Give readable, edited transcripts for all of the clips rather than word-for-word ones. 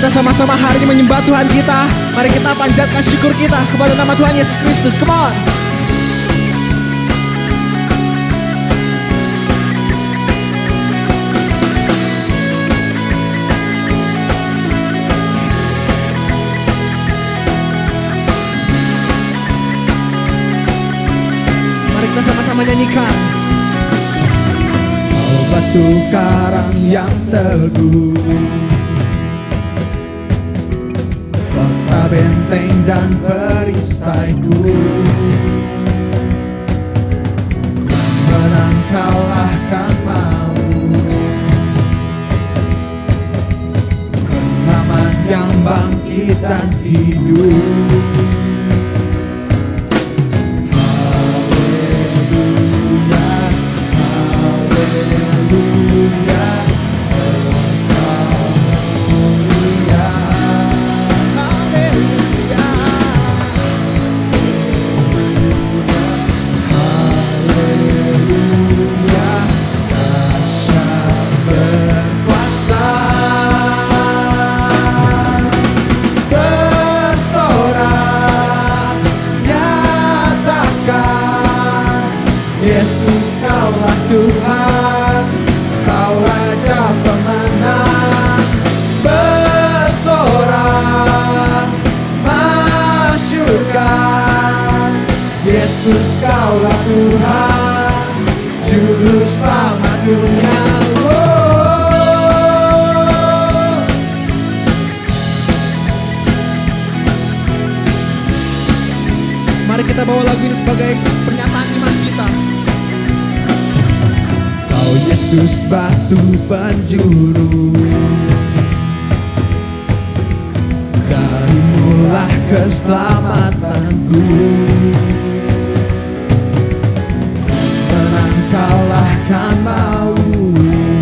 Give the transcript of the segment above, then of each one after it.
kita sama-sama hari ini menyembah Tuhan kita. Mari kita panjatkan syukur kita kepada nama Tuhan Yesus Kristus. Come on. Mari kita sama-sama nyanyikan. Kau batu karang yang teguh, kota benteng dan perisaiku, yang menang kalahkan maut, pengamat yang bangkit dan hidup. Yesus, Kaulah Tuhan, Kau Raja pemenang. Bersorak, masyurkan. Yesus, Kaulah Tuhan, Juru Selamat dunia. Mari kita bawa lagu ini sebagai pernyataan iman kita. Kau Yesus batu penjuru, darimulah keselamatanku, menang kalahkan maut,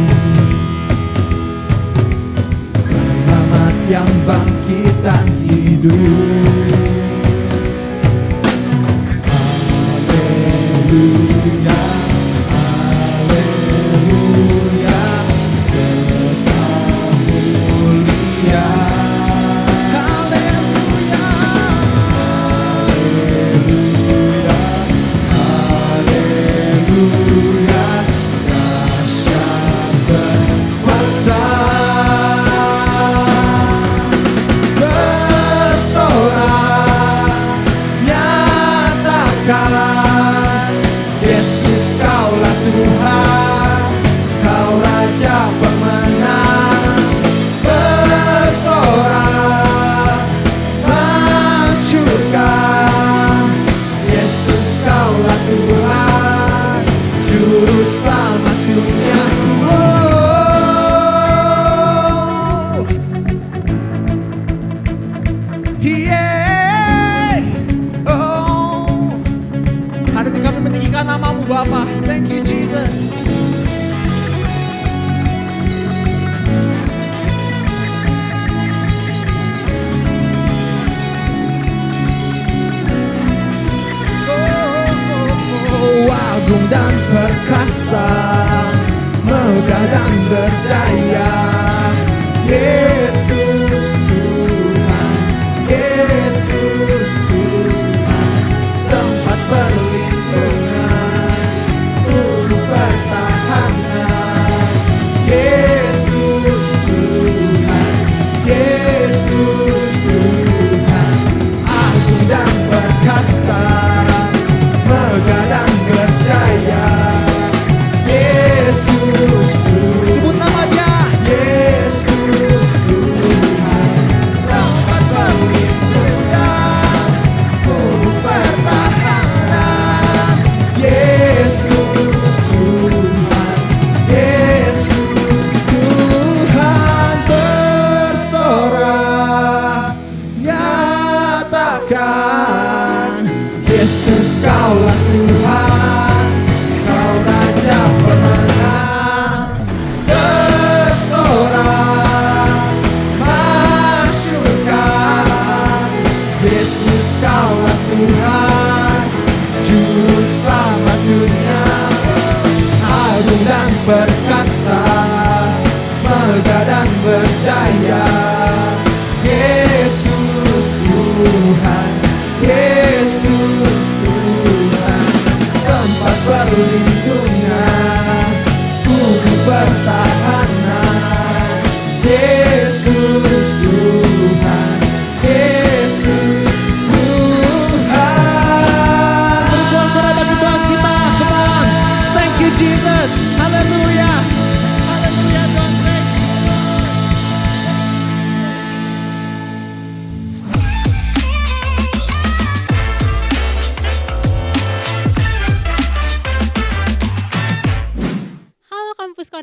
penyelamat yang bangkit dan hidup. Haleluya, haleluya, Engkau mulia. Haleluya, haleluya, haleluya, dahsyat berkuasa. Bersorak, nyatakan, Yesus, Kaulah Tuhan, Kau Raja pemenang. Bersorak, masyurkan. Yesus, Kaulah Tuhan, Juru Selamat dunia. Yeah. Oh. Hari ini kami meninggikan nama-Mu Bapa. Thank you Jesus. Oh, agung dan perkasa, megah dan berdaya. Yesus Tuhan, Yesus Tuhan, tempat perlindungan, guru pertahanan. Yesus Tuhan, Yesus Tuhan, agung dan perkasa, megah dan berjaya. Yesus Tuhan, Sebut nama Dia.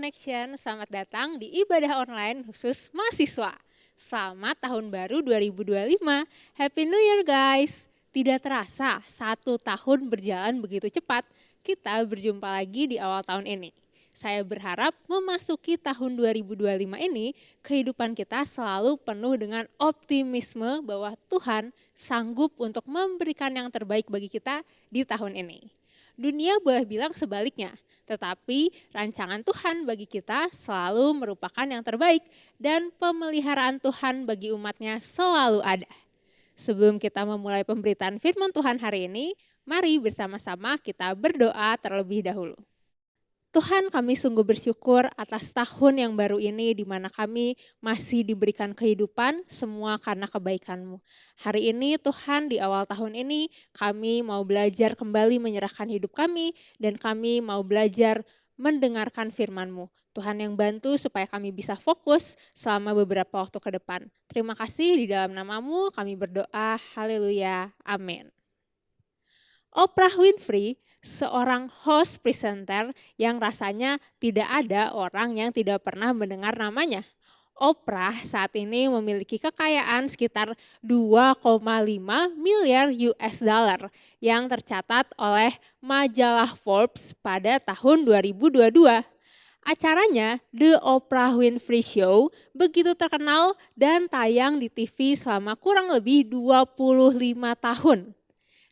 Connection, selamat datang di ibadah online khusus mahasiswa. Selamat tahun baru 2025, Happy New Year guys. Tidak terasa, 1 tahun berjalan begitu cepat, kita berjumpa lagi di awal tahun ini. Saya berharap memasuki tahun 2025 ini, kehidupan kita selalu penuh dengan optimisme bahwa Tuhan sanggup untuk memberikan yang terbaik bagi kita di tahun ini. Dunia boleh bilang sebaliknya, tetapi rancangan Tuhan bagi kita selalu merupakan yang terbaik dan pemeliharaan Tuhan bagi umatnya selalu ada. Sebelum kita memulai pemberitaan firman Tuhan hari ini, mari bersama-sama kita berdoa terlebih dahulu. Tuhan, kami sungguh bersyukur atas tahun yang baru ini di mana kami masih diberikan kehidupan semua karena kebaikan-Mu. Hari ini Tuhan, di awal tahun ini kami mau belajar kembali menyerahkan hidup kami dan kami mau belajar mendengarkan firman-Mu. Tuhan yang bantu supaya kami bisa fokus selama beberapa waktu ke depan. Terima kasih, di dalam nama-Mu kami berdoa. Haleluya. Amin. Oprah Winfrey, seorang host presenter yang rasanya tidak ada orang yang tidak pernah mendengar namanya. Oprah saat ini memiliki kekayaan sekitar 2,5 miliar US dollar yang tercatat oleh majalah Forbes pada tahun 2022. Acaranya The Oprah Winfrey Show begitu terkenal dan tayang di TV selama kurang lebih 25 tahun.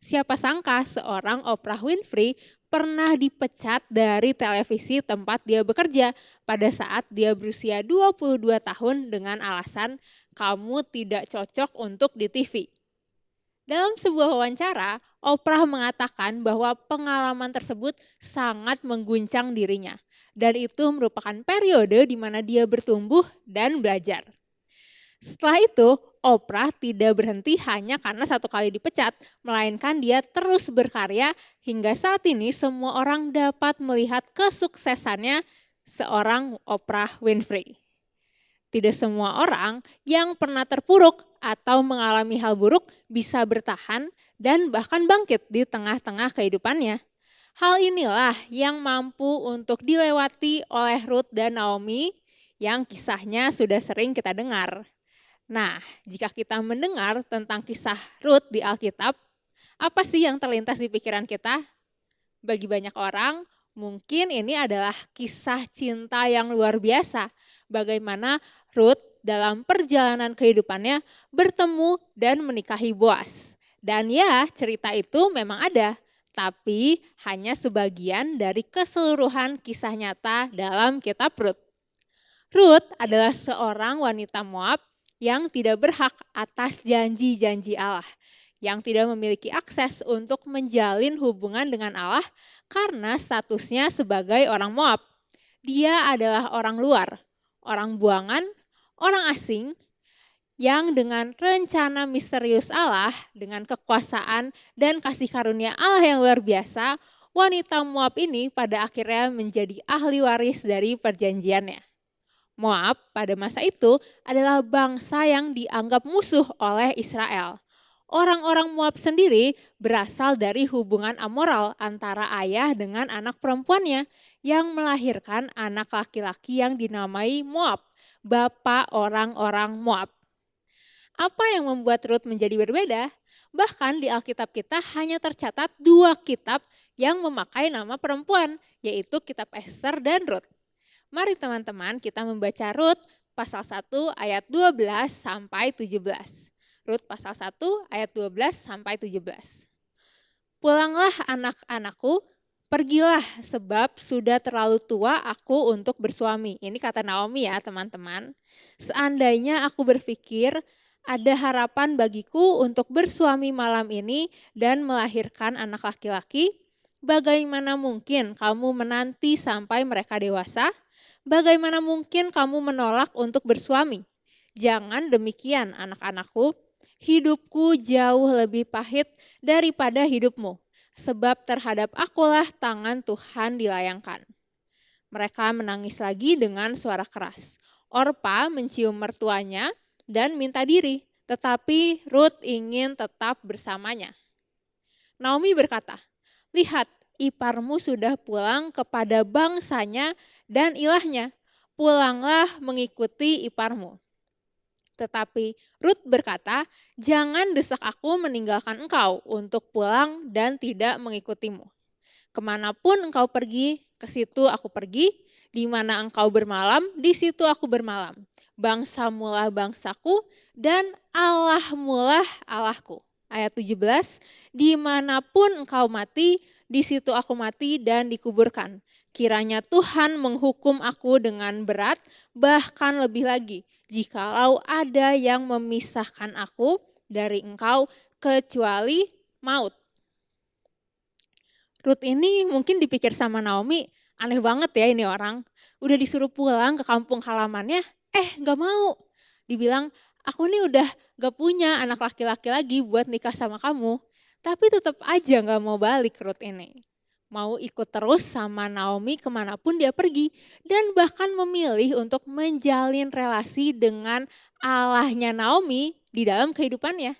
Siapa sangka seorang Oprah Winfrey pernah dipecat dari televisi tempat dia bekerja pada saat dia berusia 22 tahun dengan alasan kamu tidak cocok untuk di TV. Dalam sebuah wawancara, Oprah mengatakan bahwa pengalaman tersebut sangat mengguncang dirinya dan itu merupakan periode di mana dia bertumbuh dan belajar. Setelah itu, Oprah tidak berhenti hanya karena 1 kali dipecat, melainkan dia terus berkarya hingga saat ini semua orang dapat melihat kesuksesannya seorang Oprah Winfrey. Tidak semua orang yang pernah terpuruk atau mengalami hal buruk bisa bertahan dan bahkan bangkit di tengah-tengah kehidupannya. Hal inilah yang mampu untuk dilewati oleh Ruth dan Naomi yang kisahnya sudah sering kita dengar. Nah, jika kita mendengar tentang kisah Ruth di Alkitab, apa sih yang terlintas di pikiran kita? Bagi banyak orang, mungkin ini adalah kisah cinta yang luar biasa. Bagaimana Ruth dalam perjalanan kehidupannya bertemu dan menikahi Boaz. Dan ya, cerita itu memang ada, tapi hanya sebagian dari keseluruhan kisah nyata dalam kitab Ruth. Ruth adalah seorang wanita Moab yang tidak berhak atas janji-janji Allah, yang tidak memiliki akses untuk menjalin hubungan dengan Allah karena statusnya sebagai orang Moab. Dia adalah orang luar, orang buangan, orang asing yang dengan rencana misterius Allah, dengan kekuasaan dan kasih karunia Allah yang luar biasa, wanita Moab ini pada akhirnya menjadi ahli waris dari perjanjiannya. Moab pada masa itu adalah bangsa yang dianggap musuh oleh Israel. Orang-orang Moab sendiri berasal dari hubungan amoral antara ayah dengan anak perempuannya yang melahirkan anak laki-laki yang dinamai Moab, bapak orang-orang Moab. Apa yang membuat Ruth menjadi berbeda? Bahkan di Alkitab kita hanya tercatat 2 kitab yang memakai nama perempuan, yaitu kitab Ester dan Ruth. Mari teman-teman kita membaca Ruth pasal 1 ayat 12 sampai 17. Ruth pasal 1 ayat 12 sampai 17. Pulanglah anak-anakku, pergilah sebab sudah terlalu tua aku untuk bersuami. Ini kata Naomi ya teman-teman. Seandainya aku berpikir ada harapan bagiku untuk bersuami malam ini dan melahirkan anak laki-laki, bagaimana mungkin kamu menanti sampai mereka dewasa? Bagaimana mungkin kamu menolak untuk bersuami? Jangan demikian anak-anakku, hidupku jauh lebih pahit daripada hidupmu, sebab terhadap akulah tangan Tuhan dilayangkan. Mereka menangis lagi dengan suara keras. Orpa mencium mertuanya dan minta diri, tetapi Ruth ingin tetap bersamanya. Naomi berkata, lihat, iparmu sudah pulang kepada bangsanya dan ilahnya. Pulanglah mengikuti iparmu. Tetapi Rut berkata, jangan desak aku meninggalkan engkau untuk pulang dan tidak mengikutimu. Kemanapun engkau pergi, ke situ aku pergi. Di mana engkau bermalam, di situ aku bermalam. Bangsamulah bangsaku dan Allahmulah Allahku. Ayat 17, dimanapun engkau mati, di situ aku mati dan dikuburkan. Kiranya Tuhan menghukum aku dengan berat, bahkan lebih lagi, jikalau ada yang memisahkan aku dari engkau kecuali maut. Rut ini mungkin dipikir sama Naomi, aneh banget ya ini orang. Udah disuruh pulang ke kampung halamannya, gak mau. Dibilang, aku nih udah gak punya anak laki-laki lagi buat nikah sama kamu. Tapi tetap aja gak mau balik Rut ini. Mau ikut terus sama Naomi kemanapun dia pergi. Dan bahkan memilih untuk menjalin relasi dengan Allahnya Naomi di dalam kehidupannya.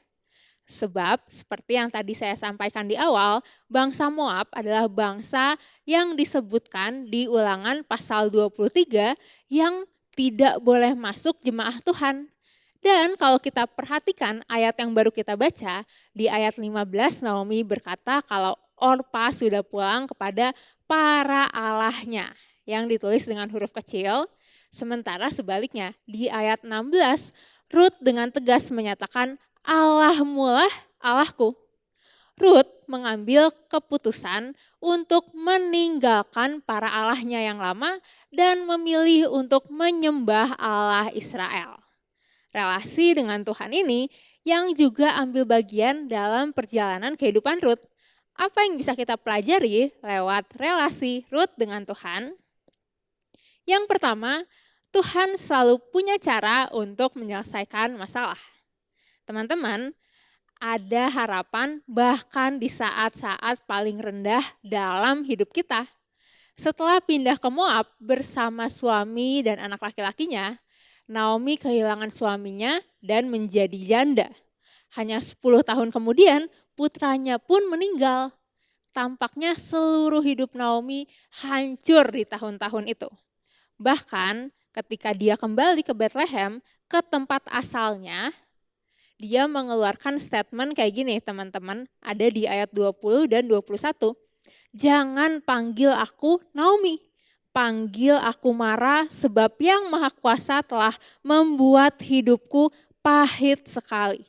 Sebab seperti yang tadi saya sampaikan di awal, bangsa Moab adalah bangsa yang disebutkan di Ulangan pasal 23 yang tidak boleh masuk jemaah Tuhan. Dan kalau kita perhatikan ayat yang baru kita baca, di ayat 15 Naomi berkata kalau Orpa sudah pulang kepada para allahnya yang ditulis dengan huruf kecil. Sementara sebaliknya di ayat 16 Rut dengan tegas menyatakan Allahmulah Allahku. Rut mengambil keputusan untuk meninggalkan para allahnya yang lama dan memilih untuk menyembah Allah Israel. Relasi dengan Tuhan ini yang juga ambil bagian dalam perjalanan kehidupan Rut. Apa yang bisa kita pelajari lewat relasi Rut dengan Tuhan? Yang pertama, Tuhan selalu punya cara untuk menyelesaikan masalah. Teman-teman, ada harapan bahkan di saat-saat paling rendah dalam hidup kita. Setelah pindah ke Moab bersama suami dan anak laki-lakinya, Naomi kehilangan suaminya dan menjadi janda. Hanya 10 tahun kemudian putranya pun meninggal. Tampaknya seluruh hidup Naomi hancur di tahun-tahun itu. Bahkan ketika dia kembali ke Bethlehem, ke tempat asalnya, dia mengeluarkan statement kayak gini teman-teman, ada di ayat 20 dan 21. Jangan panggil aku Naomi, panggil aku Mara sebab yang Maha Kuasa telah membuat hidupku pahit sekali.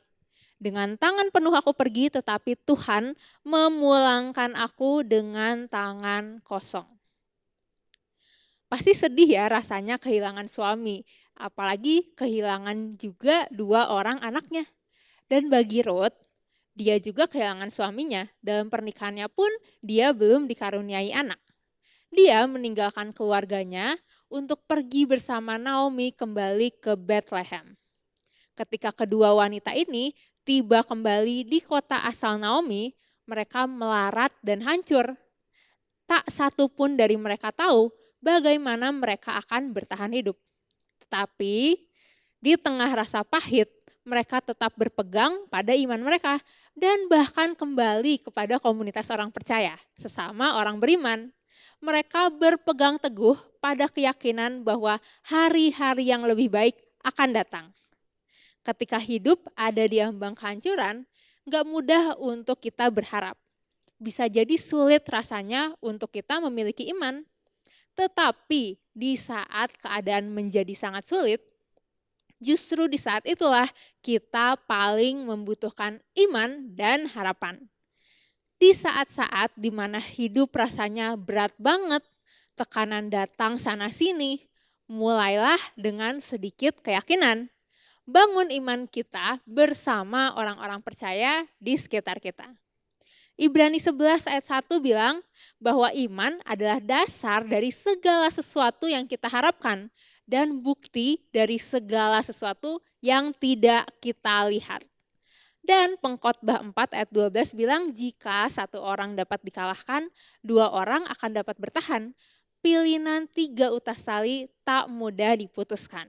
Dengan tangan penuh aku pergi tetapi Tuhan memulangkan aku dengan tangan kosong. Pasti sedih ya rasanya kehilangan suami, apalagi kehilangan juga 2 orang anaknya. Dan bagi Rut, dia juga kehilangan suaminya. Dalam pernikahannya pun dia belum dikaruniai anak. Dia meninggalkan keluarganya untuk pergi bersama Naomi kembali ke Bethlehem. Ketika kedua wanita ini tiba kembali di kota asal Naomi, mereka melarat dan hancur. Tak satu pun dari mereka tahu bagaimana mereka akan bertahan hidup. Tetapi di tengah rasa pahit, mereka tetap berpegang pada iman mereka dan bahkan kembali kepada komunitas orang percaya, sesama orang beriman. Mereka berpegang teguh pada keyakinan bahwa hari-hari yang lebih baik akan datang. Ketika hidup ada di ambang kehancuran, gak mudah untuk kita berharap. Bisa jadi sulit rasanya untuk kita memiliki iman. Tetapi di saat keadaan menjadi sangat sulit, justru di saat itulah kita paling membutuhkan iman dan harapan. Di saat-saat di mana hidup rasanya berat banget, tekanan datang sana-sini, mulailah dengan sedikit keyakinan. Bangun iman kita bersama orang-orang percaya di sekitar kita. Ibrani 11 ayat 1 bilang bahwa iman adalah dasar dari segala sesuatu yang kita harapkan dan bukti dari segala sesuatu yang tidak kita lihat. Dan Pengkhotbah 4 ayat 12 bilang jika 1 orang dapat dikalahkan, 2 orang akan dapat bertahan. Pilihan 3 utas tali tak mudah diputuskan.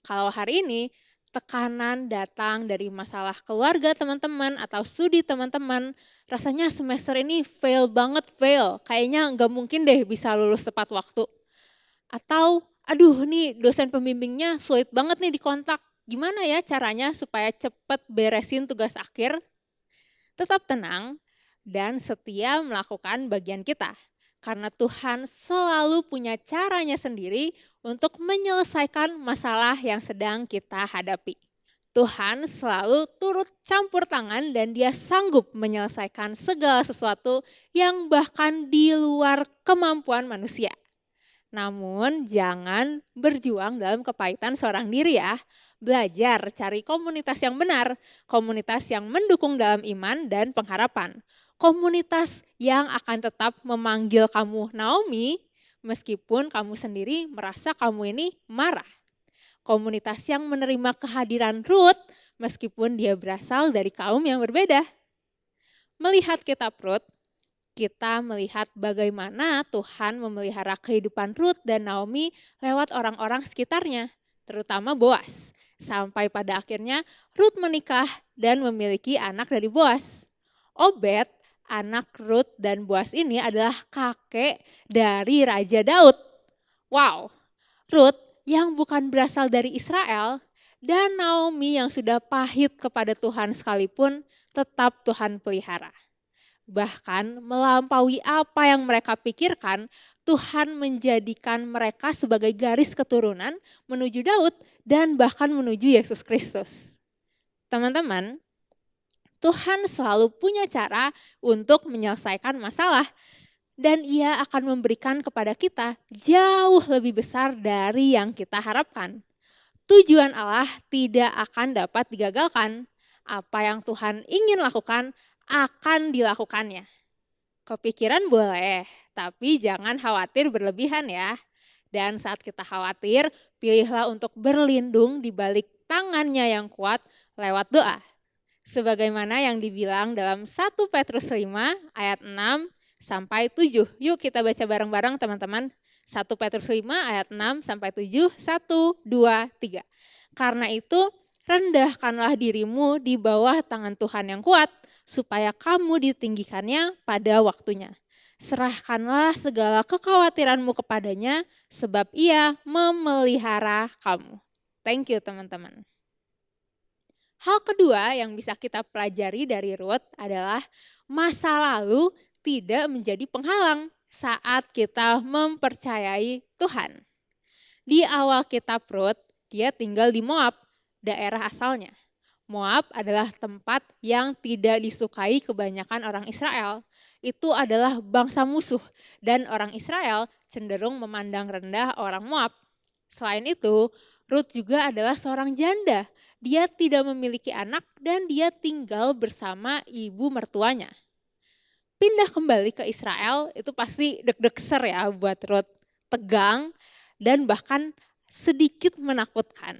Kalau hari ini tekanan datang dari masalah keluarga teman-teman atau studi teman-teman, rasanya semester ini fail banget, fail. Kayaknya nggak mungkin deh bisa lulus tepat waktu. Atau, aduh nih dosen pembimbingnya sulit banget nih dikontak. Gimana ya caranya supaya cepet beresin tugas akhir? Tetap tenang dan setia melakukan bagian kita. Karena Tuhan selalu punya caranya sendiri untuk menyelesaikan masalah yang sedang kita hadapi. Tuhan selalu turut campur tangan dan Dia sanggup menyelesaikan segala sesuatu yang bahkan di luar kemampuan manusia. Namun jangan berjuang dalam kepahitan seorang diri ya. Belajar cari komunitas yang benar, komunitas yang mendukung dalam iman dan pengharapan. Komunitas yang akan tetap memanggil kamu Naomi meskipun kamu sendiri merasa kamu ini marah. Komunitas yang menerima kehadiran Ruth meskipun dia berasal dari kaum yang berbeda. Melihat kitab Ruth, kita melihat bagaimana Tuhan memelihara kehidupan Ruth dan Naomi lewat orang-orang sekitarnya, terutama Boas. Sampai pada akhirnya Ruth menikah dan memiliki anak dari Boas. Obed, anak Ruth dan Boas ini adalah kakek dari Raja Daud. Wow, Ruth yang bukan berasal dari Israel dan Naomi yang sudah pahit kepada Tuhan sekalipun tetap Tuhan pelihara. Bahkan melampaui apa yang mereka pikirkan, Tuhan menjadikan mereka sebagai garis keturunan menuju Daud dan bahkan menuju Yesus Kristus. Teman-teman, Tuhan selalu punya cara untuk menyelesaikan masalah dan Ia akan memberikan kepada kita jauh lebih besar dari yang kita harapkan. Tujuan Allah tidak akan dapat digagalkan. Apa yang Tuhan ingin lakukan akan dilakukannya. Kepikiran boleh, tapi jangan khawatir berlebihan ya. Dan saat kita khawatir, pilihlah untuk berlindung di balik tangannya yang kuat lewat doa. Sebagaimana yang dibilang dalam 1 Petrus 5 ayat 6 sampai 7. Yuk kita baca bareng-bareng teman-teman. 1 Petrus 5 ayat 6 sampai 7. 1, 2, 3. Karena itu rendahkanlah dirimu di bawah tangan Tuhan yang kuat, supaya kamu ditinggikannya pada waktunya. Serahkanlah segala kekhawatiranmu kepadanya, sebab Ia memelihara kamu. Thank you teman-teman. Hal kedua yang bisa kita pelajari dari Ruth adalah masa lalu tidak menjadi penghalang saat kita mempercayai Tuhan. Di awal kitab Ruth, dia tinggal di Moab, daerah asalnya. Moab adalah tempat yang tidak disukai kebanyakan orang Israel. Itu adalah bangsa musuh dan orang Israel cenderung memandang rendah orang Moab. Selain itu, Ruth juga adalah seorang janda. Dia tidak memiliki anak dan dia tinggal bersama ibu mertuanya. Pindah kembali ke Israel itu pasti deg-degser ya buat Ruth. Tegang dan bahkan sedikit menakutkan.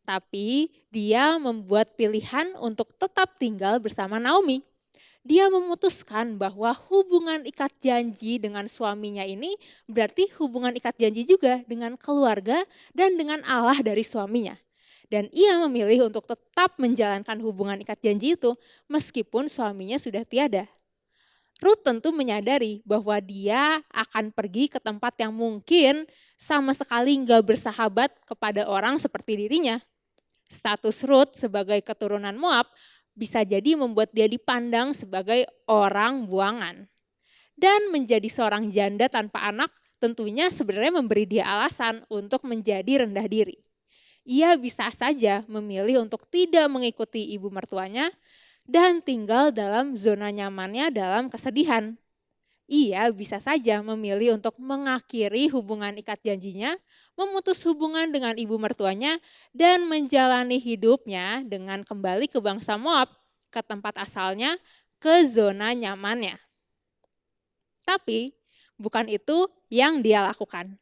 Tapi dia membuat pilihan untuk tetap tinggal bersama Naomi. Dia memutuskan bahwa hubungan ikat janji dengan suaminya ini berarti hubungan ikat janji juga dengan keluarga dan dengan Allah dari suaminya. Dan ia memilih untuk tetap menjalankan hubungan ikat janji itu meskipun suaminya sudah tiada. Ruth tentu menyadari bahwa dia akan pergi ke tempat yang mungkin sama sekali nggak bersahabat kepada orang seperti dirinya. Status Ruth sebagai keturunan Moab bisa jadi membuat dia dipandang sebagai orang buangan. Dan menjadi seorang janda tanpa anak tentunya sebenarnya memberi dia alasan untuk menjadi rendah diri. Ia bisa saja memilih untuk tidak mengikuti ibu mertuanya dan tinggal dalam zona nyamannya dalam kesedihan. Ia bisa saja memilih untuk mengakhiri hubungan ikat janjinya, memutus hubungan dengan ibu mertuanya, dan menjalani hidupnya dengan kembali ke bangsa Moab, ke tempat asalnya, ke zona nyamannya. Tapi bukan itu yang dia lakukan.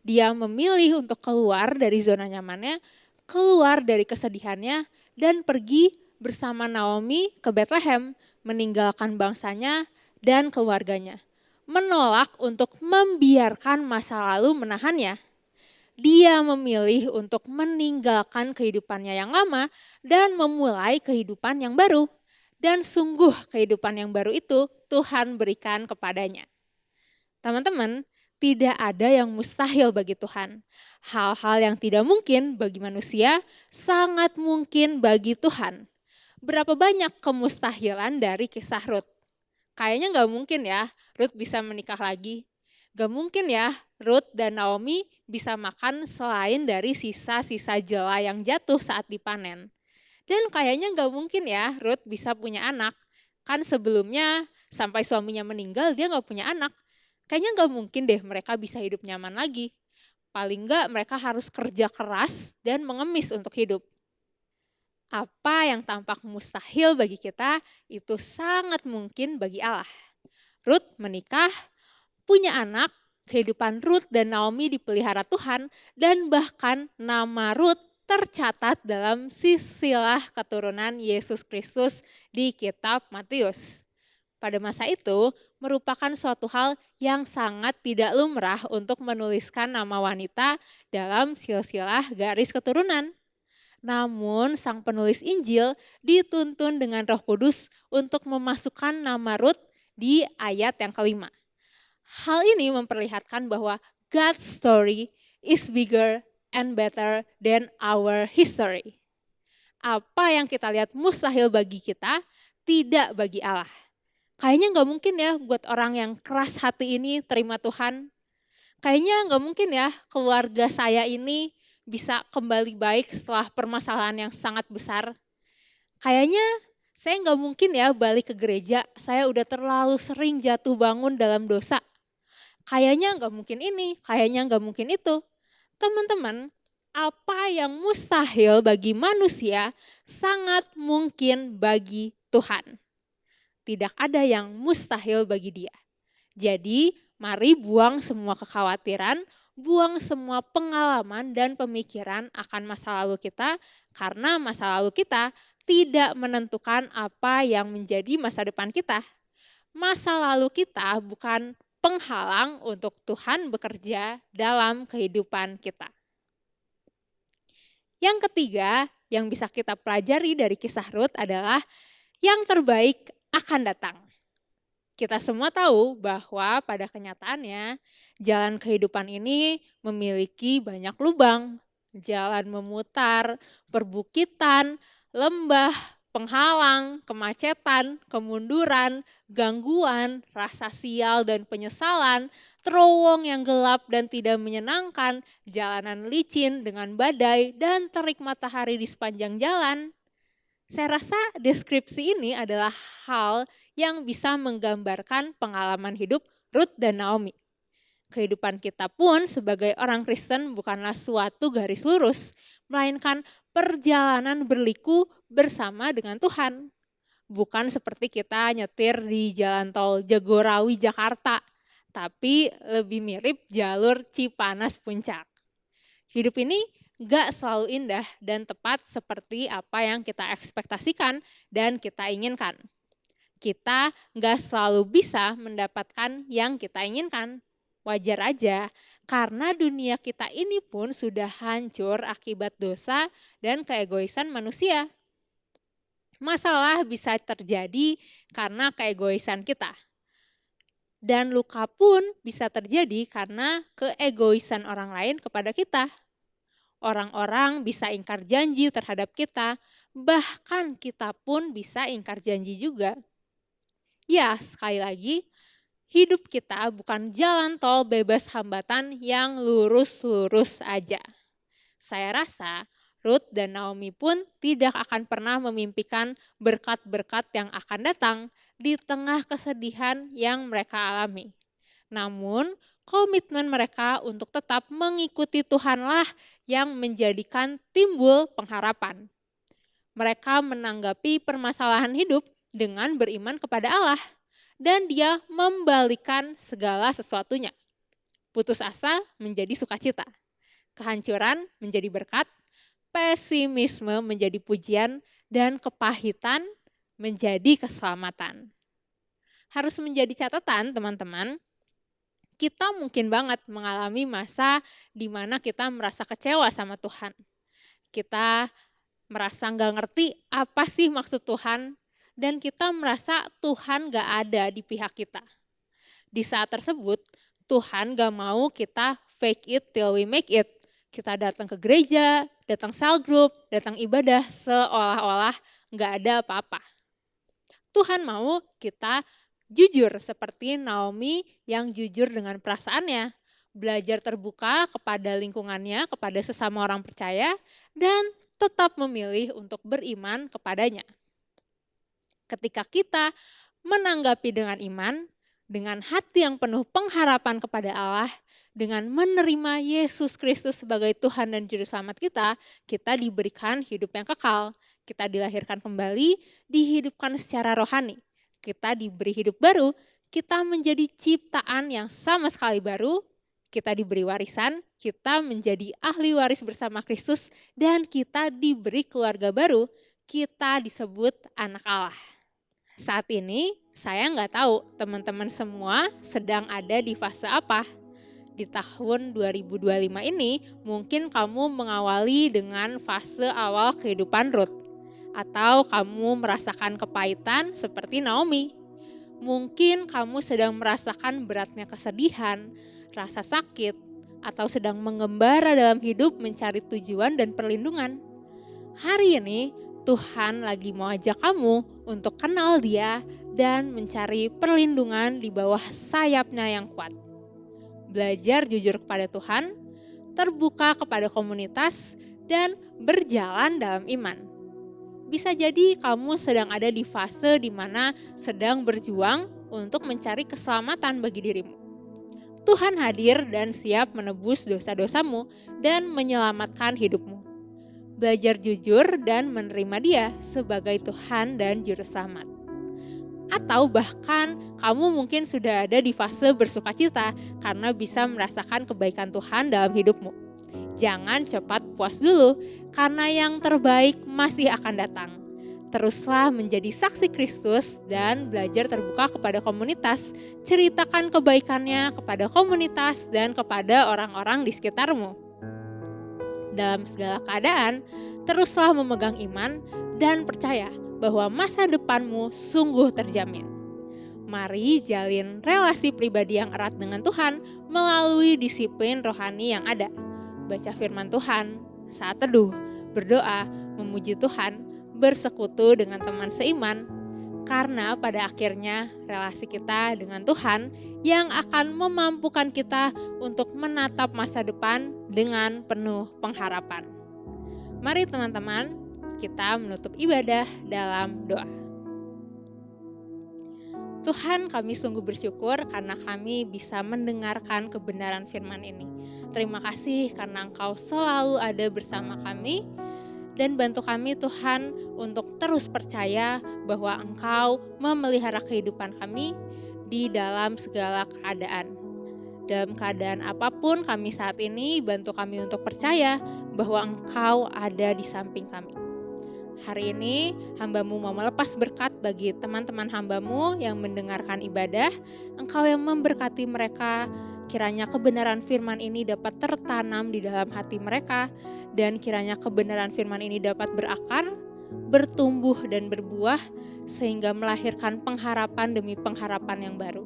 Dia memilih untuk keluar dari zona nyamannya, keluar dari kesedihannya, dan pergi bersama Naomi ke Bethlehem, meninggalkan bangsanya dan keluarganya. Menolak untuk membiarkan masa lalu menahannya. dia memilih untuk meninggalkan kehidupannya yang lama dan memulai kehidupan yang baru. Dan sungguh kehidupan yang baru itu Tuhan berikan kepadanya. Teman-teman, tidak ada yang mustahil bagi Tuhan. Hal-hal yang tidak mungkin bagi manusia sangat mungkin bagi Tuhan. Berapa banyak kemustahilan dari kisah Rut? Kayaknya gak mungkin ya Rut bisa menikah lagi. Gak mungkin ya Rut dan Naomi bisa makan selain dari sisa-sisa jela yang jatuh saat dipanen. Dan kayaknya gak mungkin ya Rut bisa punya anak. Kan sebelumnya sampai suaminya meninggal dia gak punya anak. Kayaknya gak mungkin deh mereka bisa hidup nyaman lagi. Paling gak mereka harus kerja keras dan mengemis untuk hidup. Apa yang tampak mustahil bagi kita itu sangat mungkin bagi Allah. Rut menikah, punya anak, kehidupan Rut dan Naomi dipelihara Tuhan, dan bahkan nama Rut tercatat dalam silsilah keturunan Yesus Kristus di kitab Matius. Pada masa itu merupakan suatu hal yang sangat tidak lumrah untuk menuliskan nama wanita dalam silsilah garis keturunan. Namun sang penulis Injil dituntun dengan Roh Kudus untuk memasukkan nama Rut di ayat yang kelima. Hal ini memperlihatkan bahwa God's story is bigger and better than our history. Apa yang kita lihat mustahil bagi kita, tidak bagi Allah. Kayaknya gak mungkin ya buat orang yang keras hati ini terima Tuhan. Kayaknya gak mungkin ya keluarga saya ini bisa kembali baik setelah permasalahan yang sangat besar. Kayaknya saya gak mungkin ya balik ke gereja, saya udah terlalu sering jatuh bangun dalam dosa. Kayaknya gak mungkin ini, kayaknya gak mungkin itu. Teman-teman, apa yang mustahil bagi manusia sangat mungkin bagi Tuhan. Tidak ada yang mustahil bagi Dia. Jadi mari buang semua kekhawatiran, buang semua pengalaman dan pemikiran akan masa lalu kita, karena masa lalu kita tidak menentukan apa yang menjadi masa depan kita. Masa lalu kita bukan penghalang untuk Tuhan bekerja dalam kehidupan kita. Yang ketiga yang bisa kita pelajari dari kisah Rut adalah yang terbaik akan datang. Kita semua tahu bahwa pada kenyataannya jalan kehidupan ini memiliki banyak lubang, jalan memutar, perbukitan, lembah, penghalang, kemacetan, kemunduran, gangguan, rasa sial dan penyesalan, terowong yang gelap dan tidak menyenangkan, jalanan licin dengan badai dan terik matahari di sepanjang jalan. Saya rasa deskripsi ini adalah hal yang bisa menggambarkan pengalaman hidup Rut dan Naomi. Kehidupan kita pun sebagai orang Kristen bukanlah suatu garis lurus, melainkan perjalanan berliku bersama dengan Tuhan. Bukan seperti kita nyetir di jalan tol Jagorawi Jakarta, tapi lebih mirip jalur Cipanas Puncak. Hidup ini gak selalu indah dan tepat seperti apa yang kita ekspektasikan dan kita inginkan. Kita gak selalu bisa mendapatkan yang kita inginkan. Wajar aja, karena dunia kita ini pun sudah hancur akibat dosa dan keegoisan manusia. Masalah bisa terjadi karena keegoisan kita. Dan luka pun bisa terjadi karena keegoisan orang lain kepada kita. Orang-orang bisa ingkar janji terhadap kita, bahkan kita pun bisa ingkar janji juga. Ya, sekali lagi, hidup kita bukan jalan tol bebas hambatan yang lurus-lurus aja. Saya rasa Rut dan Naomi pun tidak akan pernah memimpikan berkat-berkat yang akan datang di tengah kesedihan yang mereka alami. Namun, komitmen mereka untuk tetap mengikuti Tuhanlah yang menjadikan timbul pengharapan. Mereka menanggapi permasalahan hidup dengan beriman kepada Allah, dan Dia membalikan segala sesuatunya. Putus asa menjadi sukacita, kehancuran menjadi berkat, pesimisme menjadi pujian, dan kepahitan menjadi keselamatan. Harus menjadi catatan, teman-teman, Kita mungkin banget mengalami masa di mana kita merasa kecewa sama Tuhan. Kita merasa nggak ngerti apa sih maksud Tuhan, dan kita merasa Tuhan nggak ada di pihak kita. Di saat tersebut, Tuhan gak mau kita fake it till we make it. Kita datang ke gereja, datang cell group, datang ibadah seolah-olah gak ada apa-apa. Tuhan mau kita jujur seperti Naomi yang jujur dengan perasaannya. Belajar terbuka kepada lingkungannya, kepada sesama orang percaya, dan tetap memilih untuk beriman kepadanya. Ketika kita menanggapi dengan iman, dengan hati yang penuh pengharapan kepada Allah, dengan menerima Yesus Kristus sebagai Tuhan dan Juru Selamat kita diberikan hidup yang kekal. Kita dilahirkan kembali, dihidupkan secara rohani. Kita diberi hidup baru, kita menjadi ciptaan yang sama sekali baru, kita diberi warisan, kita menjadi ahli waris bersama Kristus, dan kita diberi keluarga baru, kita disebut anak Allah. Saat ini saya nggak tahu teman-teman semua sedang ada di fase apa. Di tahun 2025 ini mungkin kamu mengawali dengan fase awal kehidupan Ruth. Atau kamu merasakan kepahitan seperti Naomi. Mungkin kamu sedang merasakan beratnya kesedihan, rasa sakit, atau sedang mengembara dalam hidup mencari tujuan dan perlindungan. Hari ini Tuhan lagi mau ajak kamu untuk kenal Dia dan mencari perlindungan di bawah sayapnya yang kuat. Belajar jujur kepada Tuhan, terbuka kepada komunitas, dan berjalan dalam iman. Bisa jadi kamu sedang ada di fase di mana sedang berjuang untuk mencari keselamatan bagi dirimu. Tuhan hadir dan siap menebus dosa-dosamu dan menyelamatkan hidupmu. Belajar jujur dan menerima Dia sebagai Tuhan dan Juru Selamat. Atau bahkan kamu mungkin sudah ada di fase bersukacita karena bisa merasakan kebaikan Tuhan dalam hidupmu. Jangan cepat puas dulu karena yang terbaik masih akan datang. Teruslah menjadi saksi Kristus dan belajar terbuka kepada komunitas. Ceritakan kebaikannya kepada komunitas dan kepada orang-orang di sekitarmu. Dalam segala keadaan, teruslah memegang iman dan percaya bahwa masa depanmu sungguh terjamin. Mari jalin relasi pribadi yang erat dengan Tuhan melalui disiplin rohani yang ada. Baca firman Tuhan, saat teduh, berdoa, memuji Tuhan, bersekutu dengan teman seiman, karena pada akhirnya relasi kita dengan Tuhan yang akan memampukan kita untuk menatap masa depan dengan penuh pengharapan. Mari teman-teman, kita menutup ibadah dalam doa. Tuhan, kami sungguh bersyukur karena kami bisa mendengarkan kebenaran firman ini. Terima kasih karena Engkau selalu ada bersama kami. Dan bantu kami Tuhan untuk terus percaya bahwa Engkau memelihara kehidupan kami di dalam segala keadaan. Dalam keadaan apapun kami saat ini, bantu kami untuk percaya bahwa Engkau ada di samping kami. Hari ini hamba-Mu mau melepas berkat bagi teman-teman hamba-Mu yang mendengarkan ibadah. Engkau yang memberkati mereka. Kiranya kebenaran firman ini dapat tertanam di dalam hati mereka, dan kiranya kebenaran firman ini dapat berakar, bertumbuh dan berbuah, sehingga melahirkan pengharapan demi pengharapan yang baru.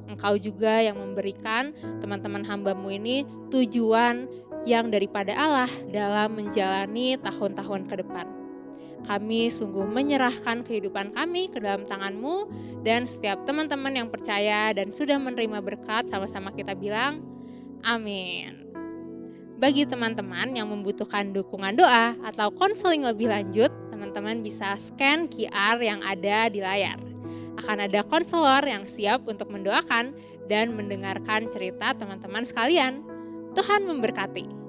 Engkau juga yang memberikan teman-teman hamba-Mu ini tujuan yang daripada Allah dalam menjalani tahun-tahun ke depan. Kami sungguh menyerahkan kehidupan kami ke dalam tangan-Mu, dan setiap teman-teman yang percaya dan sudah menerima berkat, sama-sama kita bilang amin. Bagi teman-teman yang membutuhkan dukungan doa atau konseling lebih lanjut, teman-teman bisa scan QR yang ada di layar. Akan ada konselor yang siap untuk mendoakan dan mendengarkan cerita teman-teman sekalian. Tuhan memberkati.